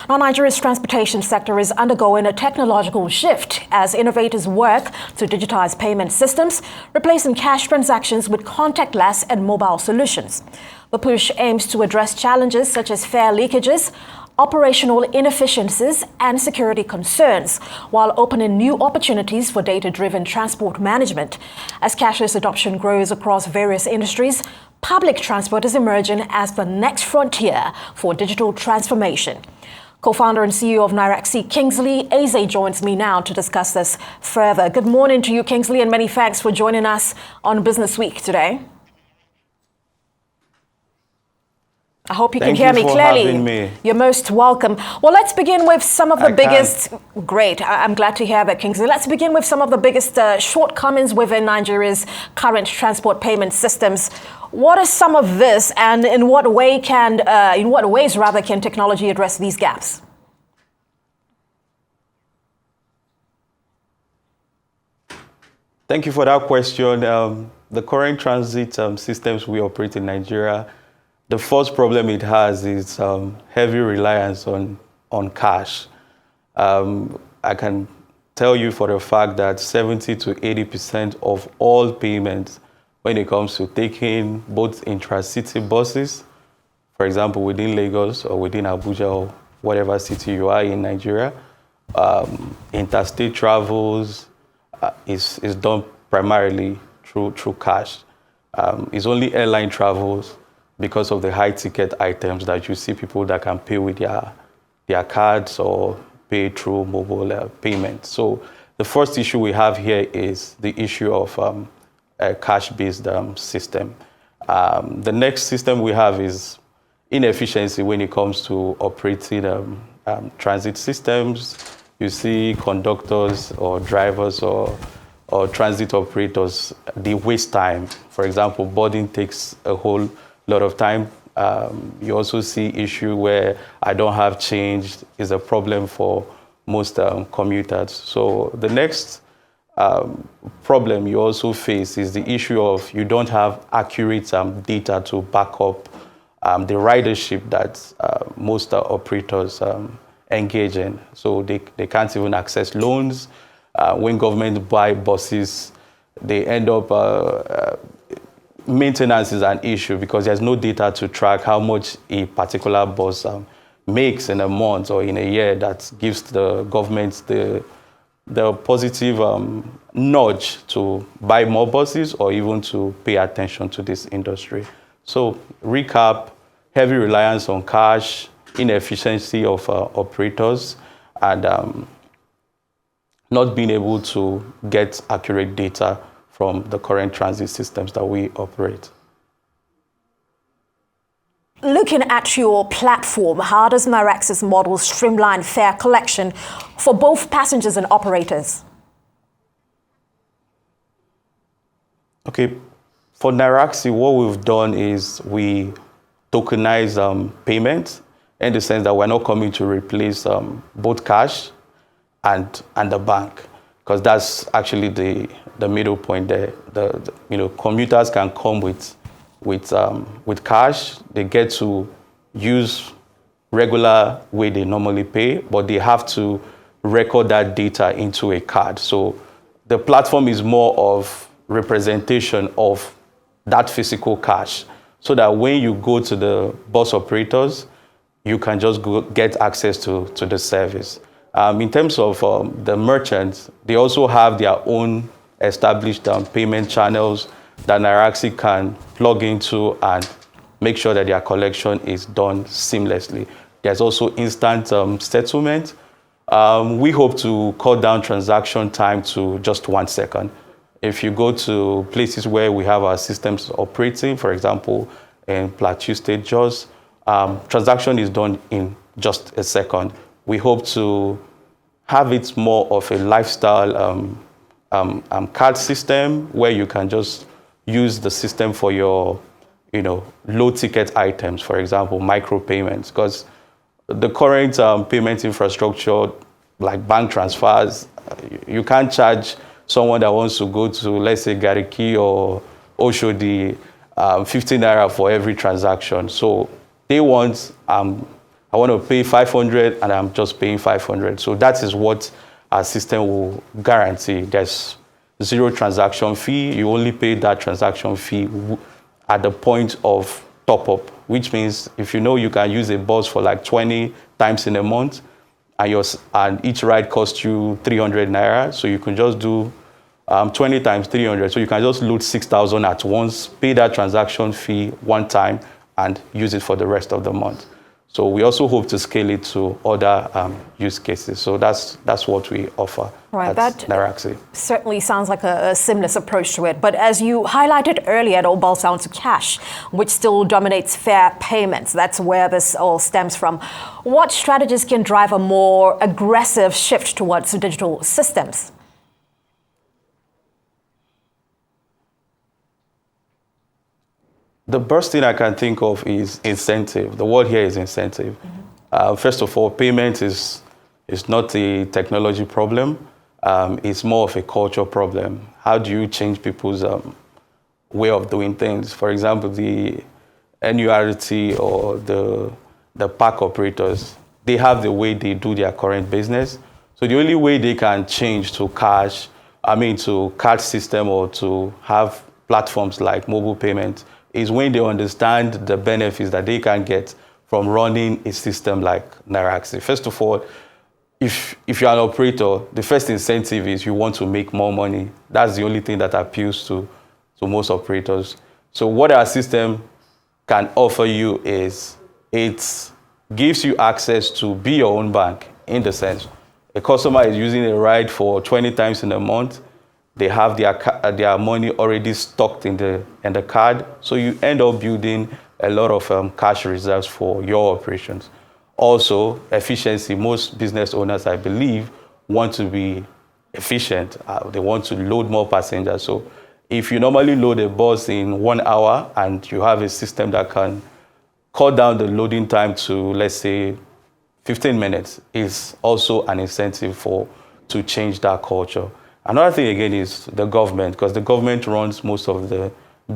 Now, Nigeria's transportation sector is undergoing a technological shift as innovators work to digitize payment systems, replacing cash transactions with contactless and mobile solutions. The push aims to address challenges such as fare leakages, operational inefficiencies, and security concerns, while opening new opportunities for data-driven transport management. As cashless adoption grows across various industries, public transport is emerging as the next frontier for digital transformation. Co-founder and CEO of Noxi, Kingsley Eze, joins me now to discuss this further. Good morning to you, Kingsley, and many thanks for joining us on Business Week today. I hope you can hear me clearly. Having me. You're most welcome. Well, let's begin with some of the biggest... Great. I'm glad to hear that, Kingsley. Let's begin with some of the biggest shortcomings within Nigeria's current transport payment systems. What are some of this, and in what ways can technology address these gaps? Thank you for that question. The current transit systems we operate in Nigeria, the first problem it has is heavy reliance on cash. I can tell you for the fact that 70 to 80% of all payments when it comes to taking both intra-city buses, for example, within Lagos or within Abuja or whatever city you are in Nigeria, interstate travels is done primarily through cash. It's only airline travels because of the high ticket items that you see people that can pay with their cards or pay through mobile payments. So the first issue we have here is the issue of a cash-based system. The next system we have is inefficiency when it comes to operating transit systems. You see conductors or drivers or transit operators, they waste time. For example, boarding takes a whole lot of time. You also see issue where I don't have change is a problem for most commuters. So the next problem you also face is the issue of you don't have accurate data to back up the ridership that most operators engage in. So they can't even access loans. When government buy buses, they end up maintenance is an issue because there's no data to track how much a particular bus makes in a month or in a year that gives the government the positive nudge to buy more buses or even to pay attention to this industry. So recap, heavy reliance on cash, inefficiency of operators, and not being able to get accurate data from the current transit systems that we operate. Looking at your platform, how does Noxi's model streamline fare collection for both passengers and operators? Okay, for Noxi, what we've done is we tokenize payment in the sense that we're not coming to replace both cash and the bank, because that's actually the middle point there. Commuters can come with cash. They get to use regular way they normally pay, but they have to record that data into a card. So the platform is more of representation of that physical cash, so that when you go to the bus operators, you can just go get access to the service. In terms of the merchants, they also have their own established payment channels that Noxi can plug into and make sure that their collection is done seamlessly. There's also instant settlement. We hope to cut down transaction time to just 1 second. If you go to places where we have our systems operating, for example, in Plateau State, Jos, transaction is done in just a second. We hope to have it more of a lifestyle card system where you can just use the system for your, low ticket items, for example, micro payments, because the current payment infrastructure, like bank transfers, you can't charge someone that wants to go to, let's say, Gariki or Oshodi, 15 naira for every transaction. So they want I want to pay 500 and I'm just paying 500. So that is what our system will guarantee. There's zero transaction fee. You only pay that transaction fee at the point of top up, which means if you know you can use a bus for like 20 times in a month and each ride costs you 300 naira, so you can just do 20 times 300. So you can just load 6,000 at once, pay that transaction fee one time and use it for the rest of the month. So we also hope to scale it to other use cases. So that's what we offer at Noxi. Certainly sounds like a seamless approach to it. But as you highlighted earlier, it all boils down to cash, which still dominates fair payments. That's where this all stems from. What strategies can drive a more aggressive shift towards digital systems? The first thing I can think of is incentive. The word here is incentive. First of all, payment is not a technology problem. It's more of a culture problem. How do you change people's way of doing things? For example, the NURT or the park operators, they have the way they do their current business. So the only way they can change to to card system or to have platforms like mobile payment is when they understand the benefits that they can get from running a system like Noxi. First of all, if you're an operator, the first incentive is you want to make more money. That's the only thing that appeals to most operators. So what our system can offer you is it gives you access to be your own bank, in the sense a customer is using a ride for 20 times in a month. They have their money already stocked in the card. So you end up building a lot of cash reserves for your operations. Also, efficiency. Most business owners, I believe, want to be efficient. They want to load more passengers. So if you normally load a bus in 1 hour and you have a system that can cut down the loading time to, let's say, 15 minutes, is also an incentive to change that culture. Another thing, again, is the government, because the government runs most of the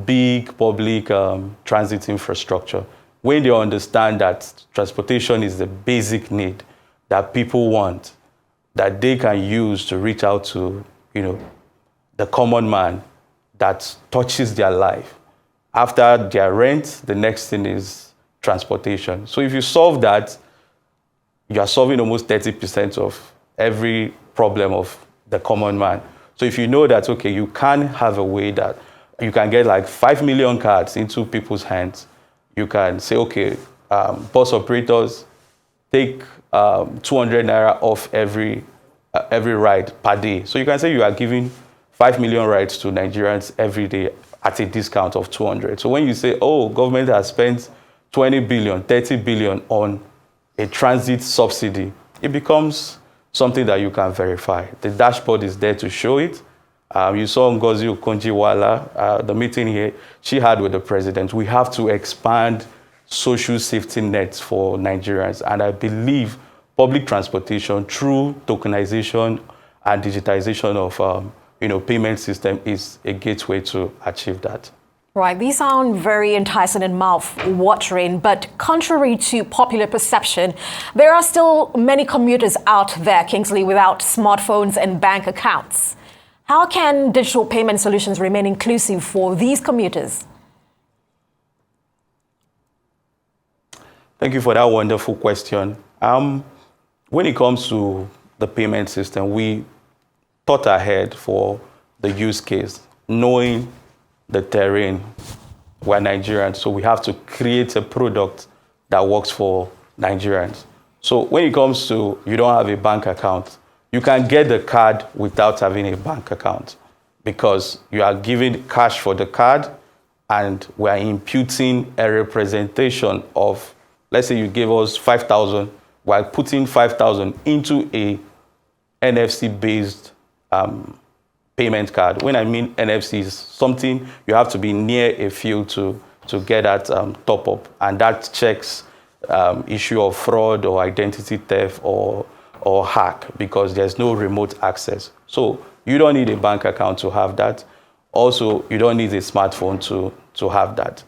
big public transit infrastructure. When they understand that transportation is the basic need that people want, that they can use to reach out to, the common man that touches their life. After their rent, the next thing is transportation. So if you solve that, you are solving almost 30% of every problem of the common man. So if you know that, okay, you can have a way that you can get like 5 million cards into people's hands, you can say, okay, bus operators take 200 naira off every ride per day. So you can say you are giving 5 million rides to Nigerians every day at a discount of 200. So when you say, oh, government has spent 20 billion, 30 billion on a transit subsidy, it becomes something that you can verify. The dashboard is there to show it. You saw Ngozi Okonjo-Iweala, the meeting here she had with the president. We have to expand social safety nets for Nigerians. And I believe public transportation through tokenization and digitization of payment system is a gateway to achieve that. Right, these sound very enticing and mouth-watering, but contrary to popular perception, there are still many commuters out there, Kingsley, without smartphones and bank accounts. How can digital payment solutions remain inclusive for these commuters? Thank you for that wonderful question. When it comes to the payment system, we thought ahead for the use case, knowing the terrain. We're Nigerians, so we have to create a product that works for Nigerians. So when it comes to you don't have a bank account, you can get the card without having a bank account because you are giving cash for the card and we are imputing a representation of, let's say you gave us 5,000, while putting 5,000 into a NFC-based payment card. When I mean NFC, is something you have to be near a field to get that top up, and that checks issue of fraud or identity theft or hack because there's no remote access. So you don't need a bank account to have that. Also, you don't need a smartphone to have that.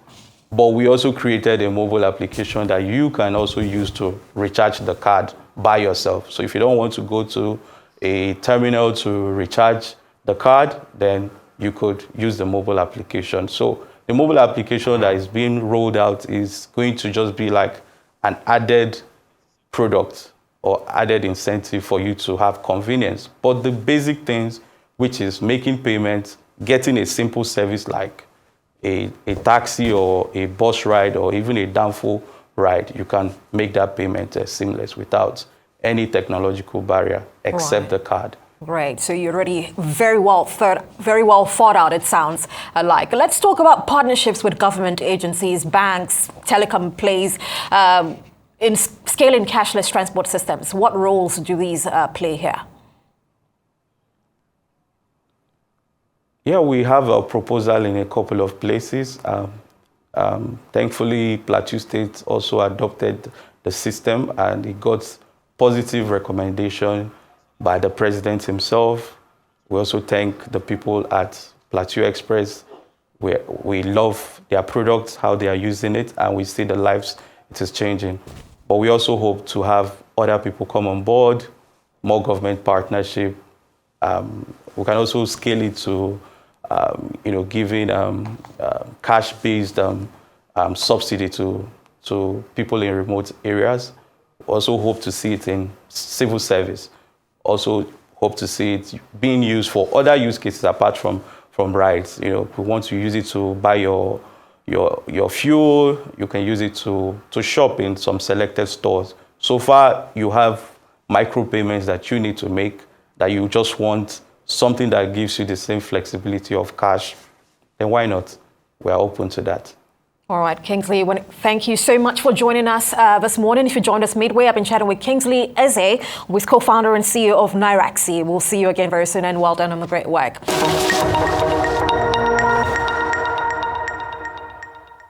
But we also created a mobile application that you can also use to recharge the card by yourself. So if you don't want to go to a terminal to recharge the card, then you could use the mobile application. So the mobile application that is being rolled out is going to just be like an added product or added incentive for you to have convenience. But the basic things, which is making payments, getting a simple service like a taxi or a bus ride or even a downfall ride, you can make that payment seamless without any technological barrier except the card. Great. So you're already very well thought out, it sounds like. Let's talk about partnerships with government agencies, banks, telecom players in scaling cashless transport systems. What roles do these play here? Yeah, we have a proposal in a couple of places. Thankfully, Plateau State also adopted the system and it got positive recommendation by the president himself. We also thank the people at Plateau Express. We love their products, how they are using it, and we see the lives it is changing. But we also hope to have other people come on board, more government partnership. We can also scale it to giving cash-based subsidy to people in remote areas. Also hope to see it in civil service. Also hope to see it being used for other use cases apart from rides. We want to use it to buy your fuel. You can use it to shop in some selected stores. So far, you have micropayments that you need to make, that you just want something that gives you the same flexibility of cash, then why not? We are open to that. All right, Kingsley, thank you so much for joining us this morning. If you joined us midway, I've been chatting with Kingsley Eze, who is co-founder and CEO of Noxi. We'll see you again very soon, and well done on the great work.